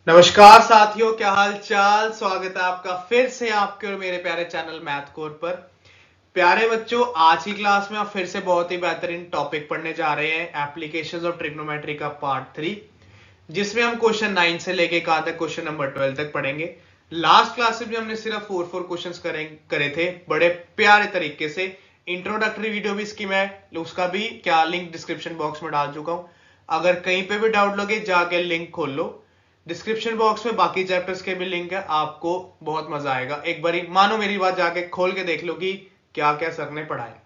नमस्कार साथियों, क्या हाल चाल। स्वागत है आपका फिर से आपके और मेरे प्यारे चैनल मैथ कोर पर। प्यारे बच्चों, आज की क्लास में आप फिर से बहुत ही बेहतरीन टॉपिक पढ़ने जा रहे हैं, एप्लीकेशंस ऑफ ट्रिग्नोमेट्री का पार्ट 3, जिसमें हम क्वेश्चन 9 से लेके कहां तक क्वेश्चन नंबर 12 तक पढ़ेंगे। लास्ट क्लास में हमने सिर्फ 4 क्वेश्चंस करे थे बड़े प्यारे तरीके से। इंट्रोडक्टरी वीडियो भी इसकी मैं उसका भी क्या लिंक डिस्क्रिप्शन बॉक्स में डाल चुका हूं। अगर कहीं पे भी डाउट लगे जाके लिंक खोल लो, डिस्क्रिप्शन बॉक्स में बाकी चैप्टर्स के भी लिंक है, आपको बहुत मजा आएगा। एक बारी मानो मेरी बात, जाके खोल के देख लो कि क्या क्या सर ने पढ़ाया।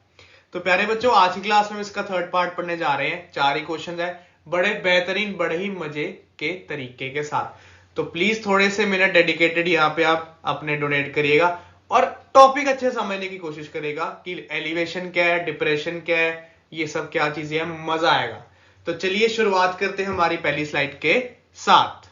तो प्यारे बच्चों, आज की क्लास में इसका थर्ड पार्ट पढ़ने जा रहे हैं। 4 ही क्वेश्चन है, बड़े बेहतरीन, बड़े ही मजे के तरीके के साथ। तो प्लीज थोड़े से मिनट डेडिकेटेड यहाँ पे आप अपने डोनेट करिएगा और टॉपिक अच्छे समझने की कोशिश करेगा कि एलिवेशन क्या है, डिप्रेशन क्या है, ये सब क्या चीजें हैं, मजा आएगा। तो चलिए शुरुआत करते हैं हमारी पहली स्लाइड के साथ।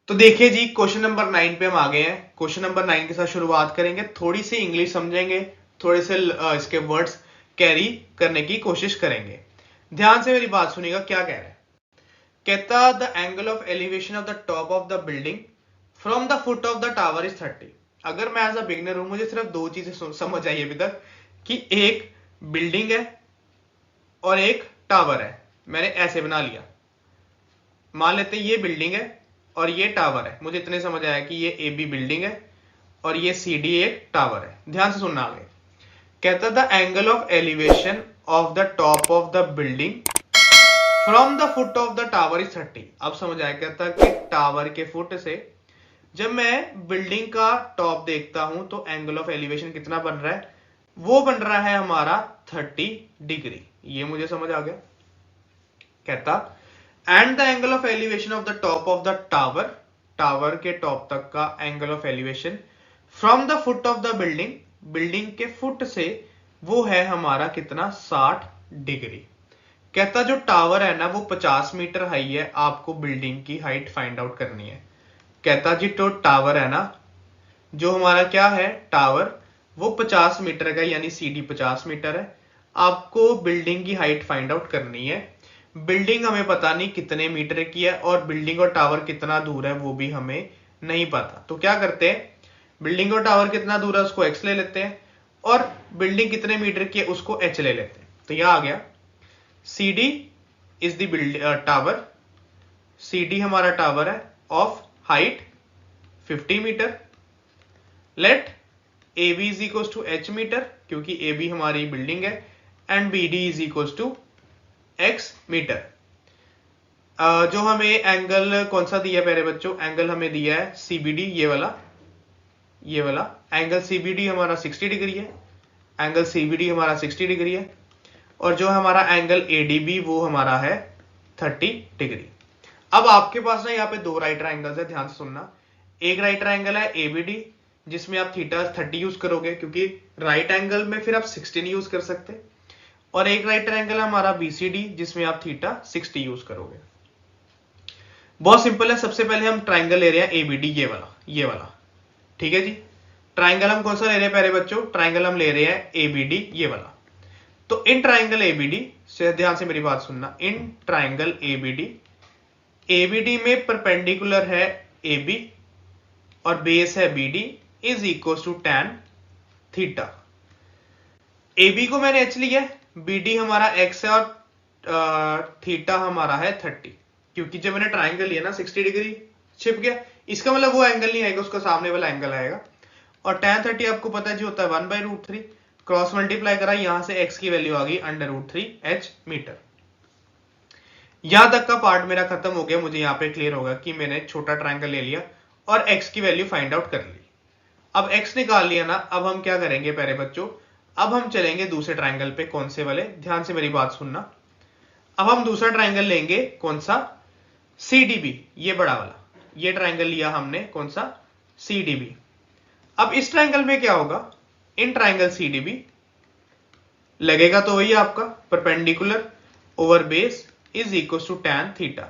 तो देखिए जी, क्वेश्चन नंबर 9 पे हम आ गए हैं। क्वेश्चन नंबर 9 के साथ शुरुआत करेंगे, थोड़ी सी इंग्लिश समझेंगे, थोड़े से इसके वर्ड्स कैरी करने की कोशिश करेंगे। ध्यान से मेरी बात सुनिएगा, क्या कह रहा है। कहता the angle of elevation of the top of the building from the foot of the tower is 30। अगर मैं एज अ बिगनर हूं, मुझे सिर्फ दो चीजें समझ आई अभी तक कि एक बिल्डिंग है और एक टावर है। मैंने ऐसे बना लिया, मान लेते हैं ये बिल्डिंग है और ये टावर है। मुझे इतने समझ आया कि ये ए बी बिल्डिंग है और ये सी डी एक टावर है। ध्यान से सुनना आगे। कहता the angle of elevation of the top of the building from the foot of the tower is 30। अब समझ आया। कहता कि टावर के फुट से जब मैं बिल्डिंग का टॉप देखता हूं तो एंगल ऑफ एलिवेशन कितना बन रहा है, वो बन रहा है हमारा 30 डिग्री। ये मुझे समझ आ गया। कहता and the angle of elevation of the top of the tower, tower के टॉप तक का angle of elevation from the foot of the building, building के फुट से वो है हमारा कितना, 60 डिग्री। कहता जो टावर है ना वो 50 मीटर हाई है, आपको बिल्डिंग की हाइट फाइंड आउट करनी है। कहता जी तो टावर है ना, जो हमारा क्या है टावर, वो 50 मीटर का, यानी सीडी 50 मीटर है। आपको बिल्डिंग की हाइट फाइंड आउट करनी है। बिल्डिंग हमें पता नहीं कितने मीटर की है और बिल्डिंग और टावर कितना दूर है वो भी हमें नहीं पता। तो क्या करते हैं, बिल्डिंग और टावर कितना दूर है उसको एक्स ले लेते हैं और बिल्डिंग कितने मीटर की है उसको एच ले लेते हैं। तो यह आ गया C D is the tower, C D हमारा टावर है of height 50 meter. Let A B is equal to H meter, क्योंकि ए बी हमारी बिल्डिंग है, and B D is equal to X meter. जो हमें एंगल कौन सा दिया है प्यारे बच्चों, एंगल हमें दिया है सीबीडी, ये वाला एंगल सीबीडी हमारा 60 डिग्री है। एंगल सीबीडी हमारा 60 डिग्री है और जो हमारा एंगल एडीबी वो हमारा है 30 डिग्री। अब आपके पास ना यहाँ पे दो राइट ट्राइंगल्स है, ध्यान से सुनना। एक राइट ट्राइंगल है एबीडी, जिसमें आप थीटा 30 यूज करोगे, क्योंकि राइट एंगल में फिर आप 16 यूज कर सकते। और एक राइट ट्राइंगल है हमारा बीसीडी, जिसमें आप थीटा 60 यूज करोगे। बहुत सिंपल है। सबसे पहले हम ट्राइंगल ले रहे हैं एबीडी, ये वाला। ठीक है जी। ट्राइंगल हम कौन सा ले रहे हैं प्यारे बच्चों, ट्राइंगल हम ले रहे हैं एबीडी, ये वाला। तो इन ट्राइंगल एबीडी से ध्यान से मेरी बात सुनना, इन ट्राइंगल एबीडी, एबीडी में परपेंडिकुलर है एबी और बेस है BD, is equal to tan theta. AB को मैंने एच लिया, बीडी हमारा एक्स है और थीटा हमारा है 30। क्योंकि जब मैंने ट्राइंगल लिया ना 60 डिग्री छिप गया, इसका मतलब वो एंगल नहीं आएगा, उसका सामने वाला एंगल आएगा। और tan 30 आपको पता है जी होता है 1/√3, क्रॉस मल्टीप्लाई करा, यहां से x की वैल्यू आ गई √3 h मीटर। यहां तक का पार्ट मेरा खत्म हो गया। मुझे यहां पे क्लियर होगा कि मैंने छोटा ट्राइंगल ले लिया और x की वैल्यू फाइंड आउट कर ली। अब x निकाल लिया ना, अब हम क्या करेंगे प्यारे बच्चों, अब हम चलेंगे दूसरे ट्राइंगल पे। कौन से वाले, ध्यान से मेरी बात सुनना। अब हम दूसरा ट्राइंगल लेंगे, कौन सा, सीडीबी, ये बड़ा वाला। ये ट्राइंगल लिया हमने, कौन सा, सीडीबी। अब इस ट्राइंगल में क्या होगा, इन ट्राइंगल सीडीबी लगेगा तो वही आपका perpendicular over base is equal to tan theta.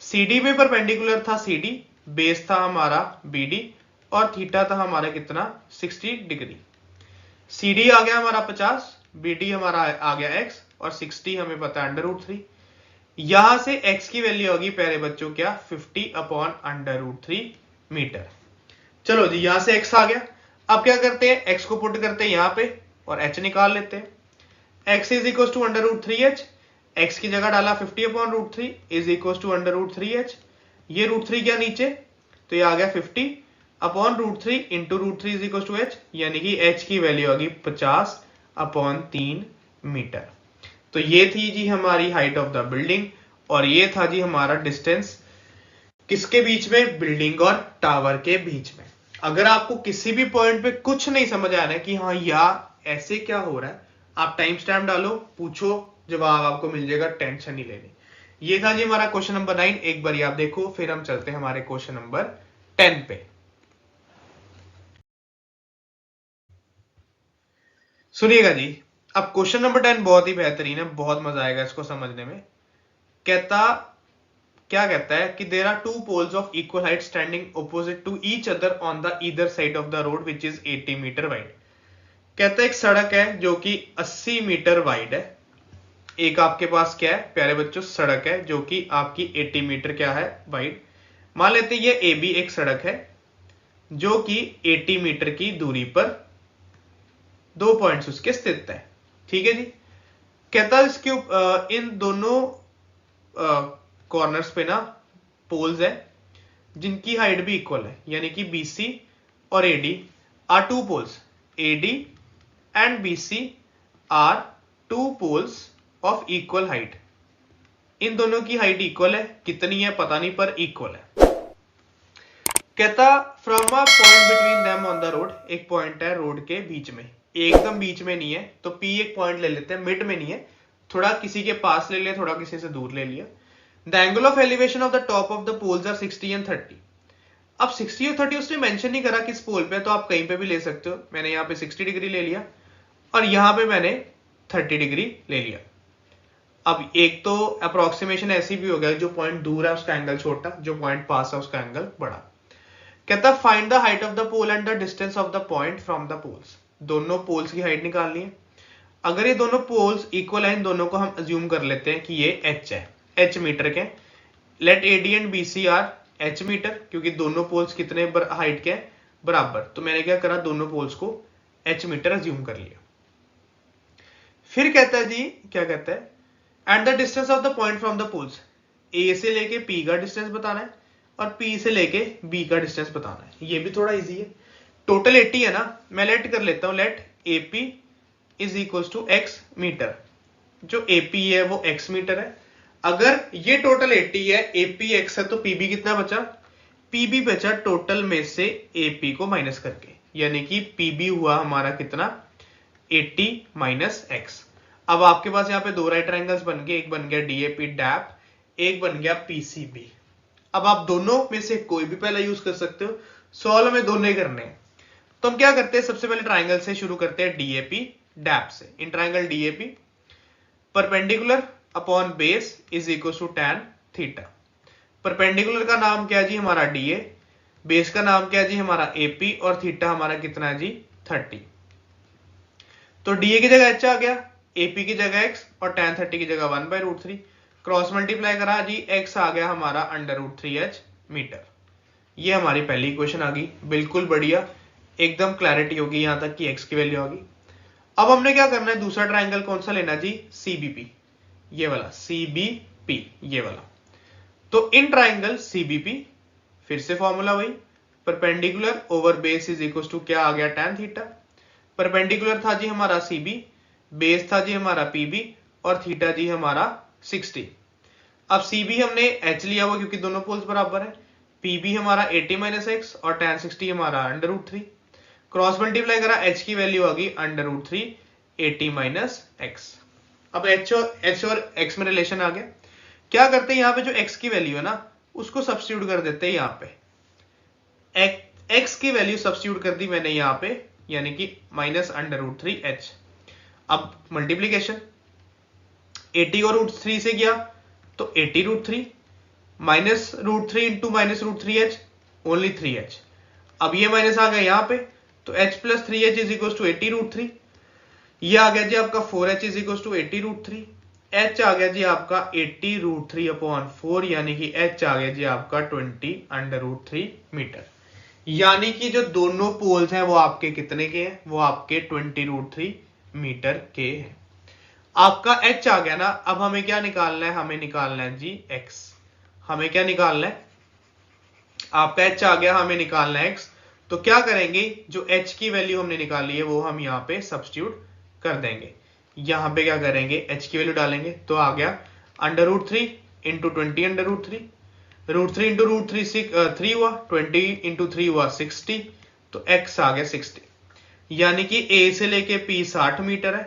CD में परपेंडिकुलर था सीडी, बेस था हमारा बीडी और थीटा था हमारा कितना, 60 डिग्री। सीडी आ गया हमारा 50, बीडी हमारा आ गया x और 60 हमें पता है √3। यहां से x की वैल्यू होगी प्यारे बच्चों क्या 50/√3 मीटर। चलो जी यहां से x आ गया। अब क्या करते हैं, x को पुट करते हैं यहां पे और h निकाल लेते हैं। x is equal to √3h, x की जगह डाला 50/√3 इज इक्वल टू √3h, ये √3 क्या नीचे, तो ये आ गया 50/√3 into √3 is equal to h, यानी कि h की वैल्यू होगी 50/3 मीटर। तो ये थी जी हमारी हाइट ऑफ द बिल्डिंग और ये था जी हमारा डिस्टेंस किसके बीच में, बिल्डिंग और टावर के बीच में। अगर आपको किसी भी पॉइंट पे कुछ नहीं समझ आ रहा है कि हाँ या ऐसे क्या हो रहा है, आप टाइम स्टैम्प डालो, पूछो, जवाब आपको मिल जाएगा, टेंशन नहीं लेनी। ये था जी हमारा क्वेश्चन नंबर 9, एक बार आप देखो, फिर हम चलते हैं हमारे क्वेश्चन नंबर 10 पे। सुनिएगा जी, अब क्वेश्चन नंबर 10 बहुत ही बेहतरीन है, बहुत मजा आएगा इसको समझने में। क्या कहता है कि there are two poles of equal height standing opposite to each other on the either side of the road which is 80 meter wide. कहता है एक सड़क है जो कि 80 मीटर वाइड है। एक आपके पास क्या है प्यारे बच्चों, सड़क है जो कि आपकी 80 मीटर क्या है वाइड। मान लेते हैं ये ए बी एक सड़क है जो कि 80 मीटर की दूरी पर दो पॉइंट्स उसके स्थित है। ठीक है जी। कहता है इसके इन दोनों कॉर्नर्स पे ना पोल्स है जिनकी हाइट भी इक्वल है, यानी कि BC और AD are two poles, AD and BC are two poles of equal height. इन दोनों की हाइट इक्वल है, कितनी है पता नहीं पर इक्वल है। कहता from a point between them on the road, एक पॉइंट है रोड के बीच में, एकदम बीच में नहीं है, तो P एक पॉइंट ले लेते हैं, मिड में नहीं है, थोड़ा किसी के पास ले लिया, थोड़ा किसी से दूर ले लिया। The angle of elevation of the top of the poles are 60 and 30। अब 60 और 30 उसने मेंशन नहीं करा किस पोल पे, तो आप कहीं पे भी ले सकते हो। मैंने यहाँ पे 60 डिग्री ले लिया और यहाँ पे मैंने 30 डिग्री ले लिया। अब एक तो अप्रोक्सीमेशन ऐसी भी हो गया, जो पॉइंट दूर है उसका एंगल छोटा, जो पॉइंट पास है उसका एंगल बड़ा। कहता find the height of the pole and the distance of the point from the poles. दोनों पोल्स की हाइट निकालनी है। अगर ये दोनों पोल्स इक्वल है, इन दोनों को हम अज्यूम कर लेते हैं कि ये h है, h मीटर के। Let AD and BC are h meter, क्योंकि दोनों पोल्स कितने हाइट के हैं, बराबर। तो मैंने क्या करा, दोनों पोल्स को h मीटर अज्यूम कर लिया। फिर कहता है जी, क्या कहता है, and the distance of the point from the poles, A से लेके P का डिस्टेंस बताना है और P से लेके B का डिस्टेंस बताना है। ये भी थोड़ा इजी है। टोटल 80 है ना, मैं लेट कर लेता हूं, let AP is equal to x meter. जो AP है वो x मीटर है। अगर ये टोटल 80 है, AP x है, तो PB कितना बचा, PB बचा टोटल में से AP को माइनस करके, यानी कि PB हुआ हमारा कितना, 80 माइनस x। अब आपके पास यहाँ पे दो राइट ट्रायंगल्स बन गए, एक बन गया DAP डैप, एक बन गया PCB। अब आप दोनों में से कोई भी पहला यूज कर सकते हो, सॉल्व में दोनों ही करने हैं। तो हम क्या करते हैं, सबसे पहले ट्रायंगल से शुरू करते हैं, DAP डैप से। In triangle DAP perpendicular upon base is equal to tan theta. Perpendicular का नाम क्या है जी, हमारा DA, बेस का नाम क्या है जी, हमारा AP, और थीटा हमारा कितना है जी, 30। तो DA की जगह h आ गया, AP की जगह x और tan 30 की जगह 1/√3। क्रॉस मल्टीप्लाई करा जी, x आ गया हमारा √3h मीटर। ये हमारी पहली इक्वेशन आ गई, बिल्कुल बढ़िया, एकदम क्लैरिटी होगी यहां तक कि x की वैल्यू आ गई। अब हमने क्या करना है, दूसरा ट्रायंगल कौन सा लेना जी, CBP, ये वाला CBP, ये वाला। तो इन ट्रायंगल CBP फिर से फॉर्मूला वही, perpendicular over base is equal to क्या आ गया, tan थीटा। परपेंडिकुलर था जी हमारा CB, बेस था जी हमारा PB, और थीटा जी हमारा 60। अब CB हमने h लिया हुआ क्योंकि दोनों पोल्स बराबर है, PB हमारा 80 माइनस x और tan 60 हमारा √3। क्रॉस मल्टीप्लाई करा, h की वैल्यू आ गई √3 80 माइनस x। अब h और x में रिलेशन आ गया। क्या करते हैं, यहाँ पे जो x की वैल्यू है ना, उसको सब्स्टिट्यूट कर देते हैं यहाँ पे। x की वैल्यू सब्स्टिट्यूट कर दी मैंने यहाँ पे, यानी कि माइनस √3h। अब मल्टीप्लीकेशन 80 और √3 से गया तो 80√3 minus √3 into minus √3h, only 3h। अब ये माइनस आ गया यहाँ पे, तो h plus 3h is equal to 80√3। ये आ गया जी आपका 4h is equal to 80√3। h आ गया जी आपका 80√3/4, यानी कि h आ गया जी आपका 20√3 मीटर। यानी कि जो दोनों पोल्स हैं वो आपके कितने के हैं, वो आपके 20√3 मीटर के हैं। आपका h आ गया ना, अब हमें क्या निकालना है, हमें निकालना है जी x। हमें क्या निकालना है, आपका h आ गया, हमें निकालना है x। तो क्या करेंगे, जो h की वैल्यू हमने निकाली है वो हम यहाँ पे सब्स्टिट्यूट कर देंगे। यहां पे क्या करेंगे, h की वैल्यू डालेंगे, तो आ गया √3 इंटू 20√3, √3 इंटू √3 3 हुआ, 20 इंटू 3 हुआ 60, तो x आ गया 60। यानी कि a से लेके p 60 मीटर है,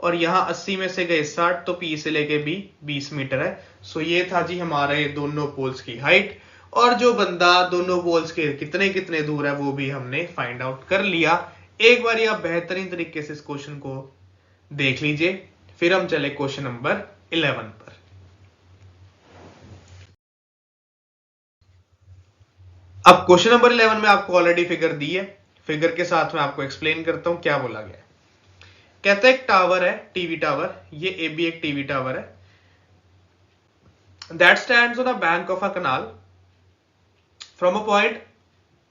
और यहां 80 में से गए 60, तो p से लेके b 20 मीटर है। सो ये था जी हमारे दोनों पोल्स की हाइट, और जो बंदा दोनों पोल्स के कितने कितने दूर है वो भी हमने फाइंड आउट कर लिया। एक बार आप बेहतरीन तरीके से इस क्वेश्चन को देख लीजिए, फिर हम चले क्वेश्चन नंबर 11 पर। अब क्वेश्चन नंबर 11 में आपको ऑलरेडी फिगर दी है, फिगर के साथ में आपको एक्सप्लेन करता हूं क्या बोला गया है। कहता है एक टावर है, टीवी टावर, ये ए बी एक टीवी टावर है, that stands on a bank of a canal from a point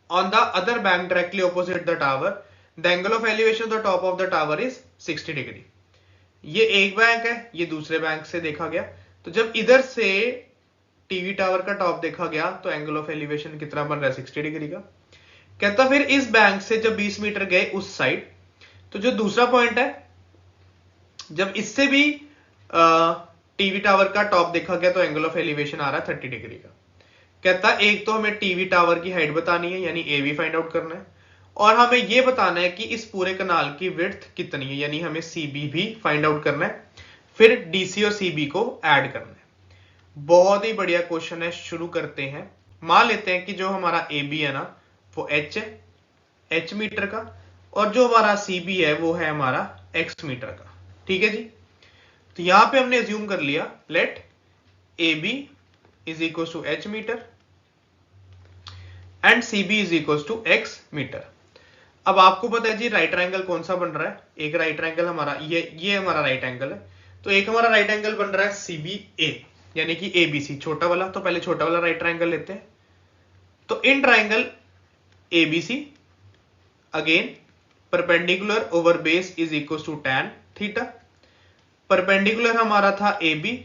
on the other bank directly opposite the tower, the angle of elevation of the top of the tower is 60 degree. ये एक bank है, ये दूसरे bank से देखा गया, तो जब इधर से टीवी टावर का टॉप देखा गया तो एंगल ऑफ एलिवेशन कितना बन रहा है, 60 डिग्री का। कहता फिर इस बैंक से जब 20 मीटर गए उस साइड, तो जो दूसरा पॉइंट है, जब इससे भी टीवी टावर का टॉप देखा गया तो एंगल ऑफ एलिवेशन आ रहा है 30 डिग्री का। कहता एक तो हमें टीवी टावर की हाइट बतानी है, यानी ए बी फाइंड आउट करना है, और हमें यह बताना है कि इस पूरे कनाल की विड्थ कितनी है, यानी हमें सीबी भी फाइंड आउट करना है, फिर डीसी और सीबी को ऐड करना है। बहुत ही बढ़िया क्वेश्चन है, शुरू करते हैं। मान लेते हैं कि जो हमारा ए बी है ना वो एच है, एच मीटर का, और जो हमारा सीबी है वो है हमारा एक्स मीटर का। ठीक है जी, तो यहां पे हमने अज्यूम कर लिया, let A B is equal to H meter and CB is equal to x meter. अब आपको पता है जी राइट ट्रायंगल कौन सा बन रहा है, एक राइट ट्रायंगल हमारा ये हमारा राइट एंगल है, तो एक हमारा राइट एंगल बन रहा है CBA, यानी कि ABC छोटा वाला। तो पहले छोटा वाला राइट ट्रायंगल लेते हैं, तो in triangle ABC again perpendicular over base is equal to tan theta. Perpendicular हमारा था AB,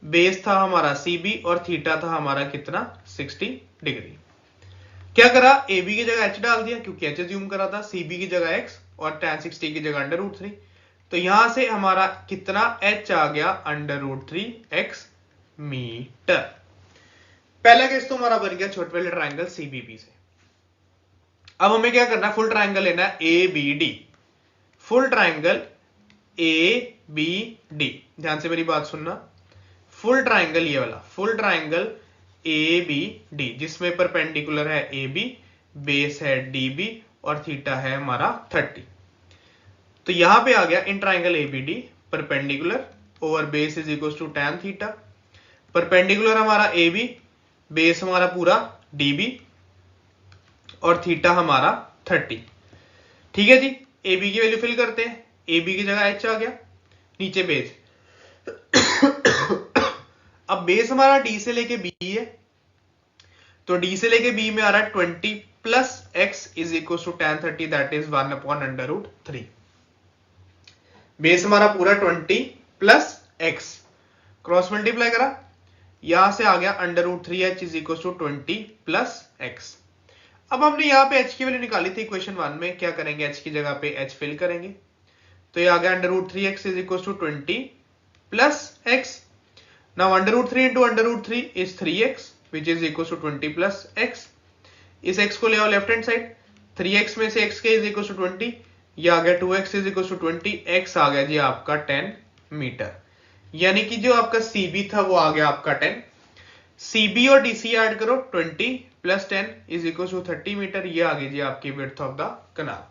बेस था हमारा CB, और थीटा था हमारा कितना, 60 डिग्री। क्या करा, ए बी की जगह h डाल दिया, क्योंकि h अज्यूम करा था, CB की जगह x और tan 60 की जगह √3। तो यहां से हमारा कितना h आ गया, √3x मीटर। पहला केस तो हमारा बन गया छोटे वाले ट्रायंगल CBB से। अब हमें क्या करना है, फुल ट्रायंगल लेना है ABD, फुल ट्रायंगल ABD। ध्यान से मेरी बात सुनना, फुल ट्रायंगल ये वाला फुल ट्रायंगल ABD, जिसमें परपेंडिकुलर है AB, बेस है DB, और थीटा है हमारा 30। तो यहां पे आ गया in triangle ABD perpendicular over base is equal to tan theta. Perpendicular हमारा AB, बेस हमारा पूरा DB, और थीटा हमारा 30। ठीक है जी, AB की वैल्यू फिल करते हैं, AB की जगह h आ गया, नीचे बेस। अब बेस हमारा D से लेके B है, तो D से लेके B में आ रहा है 20 plus x is equal to tan 30, that is 1/√3। Base हमारा पूरा 20 प्लस x, क्रॉस मल्टीप्लाई करा, यहां से आ गया √3h is equal to 20 plus x। अब हमने यहां पे h की वैल्यू निकाली थी इक्वेशन 1 में, क्या करेंगे, h की जगह पे h फिल करेंगे, तो ये आ गया √3x is equal to 20 plus x। Now √3 into √3 is 3x which is equal to 20 plus x। इस x को ले आओ लेफ्ट हैंड साइड, 3x में से x के is equal to 20, ये आ गया 2x is equal to 20, x आ गया जी आपका 10 मीटर। यानी कि जो आपका CB था वो आ गया आपका 10, CB और DC ऐड करो, 20 plus 10 is equal to 30 meter, ये आ गई जी आपकी विड्थ ऑफ द कनाल।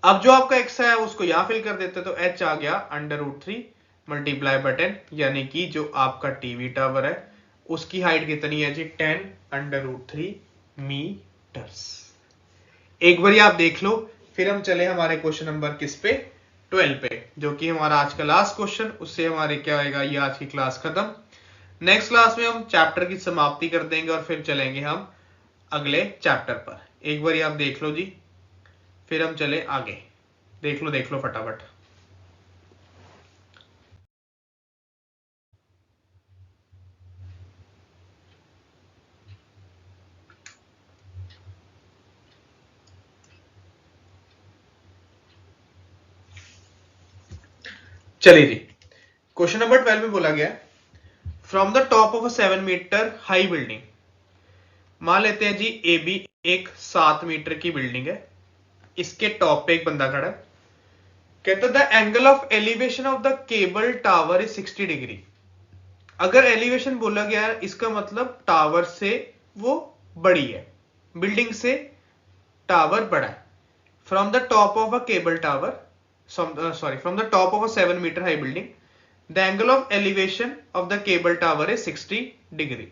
अब जो आपका x है उसको यहां फिल कर देते, तो h आ गया √3 मल्टीप्लाई बाय 10, यानी कि जो आपका टीवी टावर है उसकी हाइट कितनी है जी, 10√3 मीटर्स। एक बार आप देख लो, फिर हम चले हमारे क्वेश्चन नंबर किस पे, 12 पे, जो कि हमारा आज का लास्ट क्वेश्चन। उससे हमारे क्या होएगा, ये आज की क्लास खत्म। नेक्स्ट क्लास में हम चैप्टर की समाप्ति कर देंगे और फिर चलेंगे हम अगले चैप्टर पर। एक बार आप देख लो जी, फिर हम चले आगे। देख लो फटाफट। चलिए जी, क्वेश्चन नंबर 12 में बोला गया from the top of a 7 meter high building. मान लेते हैं जी ए बी एक 7 मीटर की बिल्डिंग है, इसके टॉप पे एक बंदा खड़ा है। कहता the angle of elevation of the cable tower is 60 degree. अगर एलिवेशन बोला गया है, इसका मतलब टावर से वो बड़ी है, बिल्डिंग से टावर बड़ा है। From the top of a cable tower, from the top of a 7 meter high building, the angle of elevation of the cable tower is 60 degree.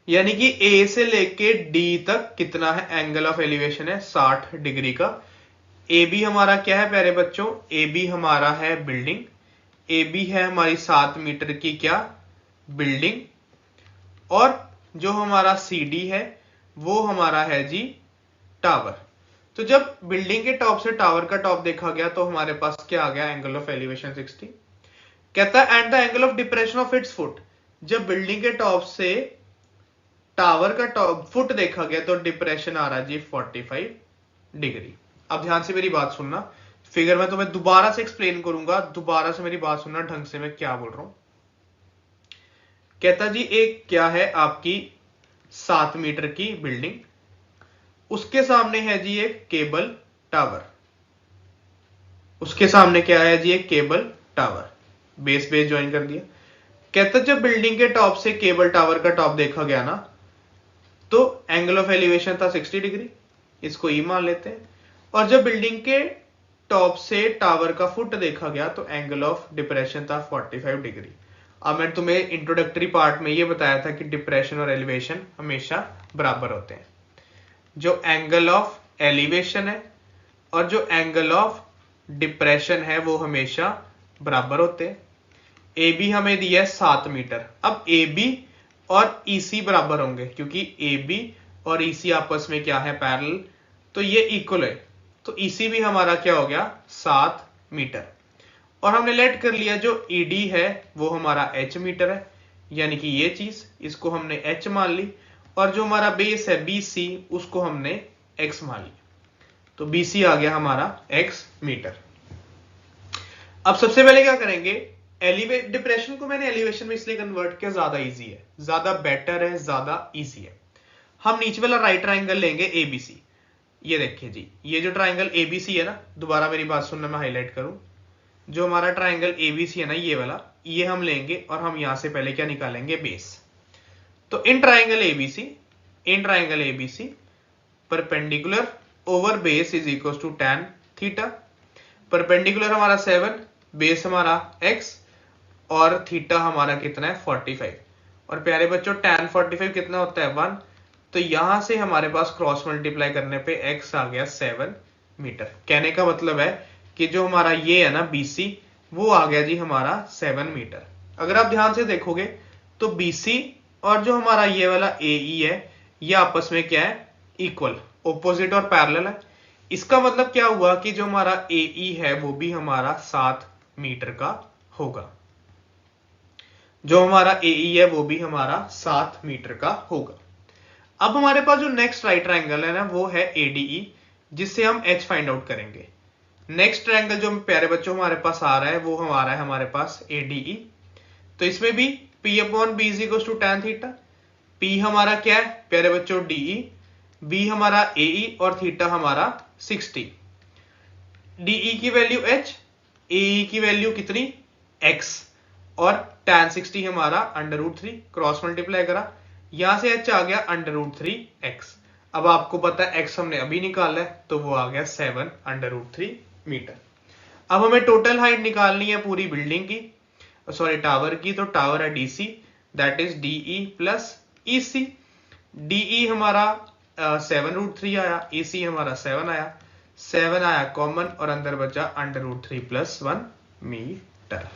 यानी कि ए से लेके डी तक कितना है, एंगल ऑफ एलिवेशन है 60 डिग्री का। ए बी हमारा क्या है प्यारे बच्चों, ए बी हमारा है बिल्डिंग, ए बी है हमारी 7 मीटर की क्या बिल्डिंग, और जो हमारा सी डी है वो हमारा है जी टावर। तो जब बिल्डिंग के टॉप से टावर का टॉप देखा गया तो हमारे पास क्या आ गया, एंगल ऑफ एलिवेशन 60। कहता है and the angle of depression of its foot. जब बिल्डिंग के टॉप से टावर का टॉप फुट देखा गया तो डिप्रेशन आ रहा है जी 45 डिग्री। अब ध्यान से मेरी बात सुनना, फिगर मैं तुम्हें दोबारा से एक्सप्लेन करूंगा, दोबारा से मेरी बात सुनना ढंग से मैं क्या बोल रहा हूं। कहता जी एक क्या है आपकी 7 मीटर की बिल्डिंग, उसके सामने है जी एक केबल टावर, उसके सामने क्या है जी एक केबल टावर, बेस ज्वाइन कर दिया। कहता जब बिल्डिंग के टॉप से केबल टावर का टॉप देखा गया ना तो एंगल ऑफ एलिवेशन था 60 डिग्री, इसको ई मान लेते हैं। और जब बिल्डिंग के टॉप से टावर का फुट देखा गया तो एंगल ऑफ डिप्रेशन था 45 डिग्री। अब मैं तुम्हें इंट्रोडक्टरी पार्ट में ये बताया था कि डिप्रेशन और एलिवेशन हमेशा बराबर होते हैं। जो एंगल ऑफ एलिवेशन है और जो एंगल ऑफ डिप्रेशन है वो हमेशा बराबर होते हैं। ए बी हमें दिया है 7 मीटर। अब ए बी और ईसी बराबर होंगे क्योंकि ए बी और ईसी आपस में क्या है, पैरेलल, तो ये इक्वल है। तो ईसी भी हमारा क्या हो गया 7 मीटर। और हमने लेट कर लिया जो ईडी है वो हमारा h मीटर है, यानी कि ये चीज इसको हमने h मान ली, और जो हमारा बेस है BC उसको हमने x मान लिया। तो BC आ गया हमारा x मीटर। अब सबसे पहले क्या करेंगे, डिप्रेशन को मैंने एलिवेशन में इसलिए कन्वर्ट किया, ज्यादा इजी है, ज्यादा बेटर है, ज्यादा इजी है। हम नीचे वाला राइट ट्राइंगल लेंगे एबीसी। ये देखिए जी, ये जो ट्राइंगल एबीसी है ना, दोबारा मेरी बात सुनना, मैं हाईलाइट करूं, जो हमारा ट्राइंगल एबीसी है ना ये वाला, ये हम लेंगे और हम यहां से पहले क्या निकालेंगे, बेस। तो in triangle ABC perpendicular over base is equal to tan theta. Perpendicular हमारा 7, बेस हमारा x, और थीटा हमारा कितना है 45। और प्यारे बच्चों tan 45 कितना होता है 1। तो यहां से हमारे पास क्रॉस मल्टीप्लाई करने पे x आ गया 7 मीटर। कहने का मतलब है कि जो हमारा ये है ना BC, वो आ गया जी हमारा 7 मीटर। अगर आप ध्यान से देखोगे तो BC और जो हमारा ये वाला AE है ये आपस में क्या है, इक्वल, ऑपोजिट और पैरेलल है। इसका मतलब क्या हुआ कि जो हमारा AE है वो भी हमारा 7 मीटर का होगा, जो हमारा AE है वो भी हमारा 7 मीटर का होगा। अब हमारे पास जो नेक्स्ट राइट ट्राइंगल है ना वो है ADE, जिससे हम h फाइंड आउट करेंगे। नेक्स्ट ट्राइंगल जो प्यारे बच्चों हमारे पास आ रहा है वो हमारा है हमारे पास ADE। तो इसमें भी P upon B is equal to tan theta. P हमारा क्या है प्यारे बच्चों DE, B हमारा AE और थीटा हमारा 60। DE की वैल्यू h, AE की वैल्यू कितनी x, और tan 60 हमारा √3, क्रॉस मल्टीप्लाई करा, यहां से h आ गया √3x। अब आपको पता है x हमने अभी निकाला है तो वो आ गया 7 √3 मीटर। अब हमें टोटल हाइट निकालनी है पूरी बिल्डिंग की, सॉरी टावर की। तो टावर है DC, that is DE plus EC। DE हमारा 7 √3 आया, EC हमारा 7 आया। 7 आया कॉमन और अंदर बचा √3+1 meter.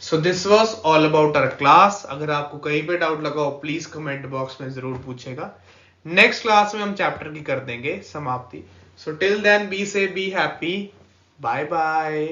So this was all about our class. अगर आपको कहीं पे डाउट लगा हो प्लीज कमेंट बॉक्स में जरूर पूछेगा। नेक्स्ट क्लास में हम चैप्टर की कर देंगे समाप्ति। सो टिल देन बी से बी हैप्पी, बाय बाय।